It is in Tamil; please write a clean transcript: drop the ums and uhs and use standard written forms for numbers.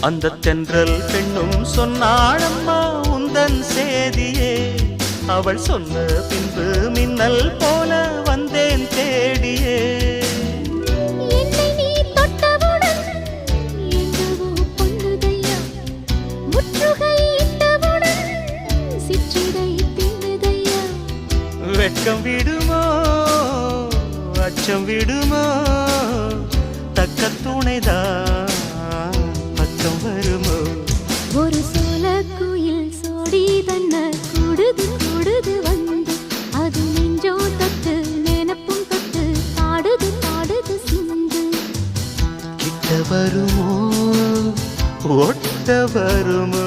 அந்த தென்றல் பெண்ணும் சொன்னாளம்மா உந்தன் சேதியே. அவள் சொன்ன பின்பு மின்னல் போல வந்தேன் தேடியே. என்னை நீ தொட்டவுடன் என்னவோ பொன்னுதையா, முற்றுகை இட்டவுடன் சிற்றிடை தின்னுதையா. வெட்கம் விடுமோ அச்சம் விடுமோ, தக்க துணைதான் பக்கம் வருமோ. ஒரு சோல குயில் சோடி தன்ன கூடுது கூடுது வந்து, அது நெஞ்சோ தொட்டு நினப்பும் தொட்டு பாடுது பாடுது சிந்து. கிட்ட வருமோ ஒட்ட வருமோ.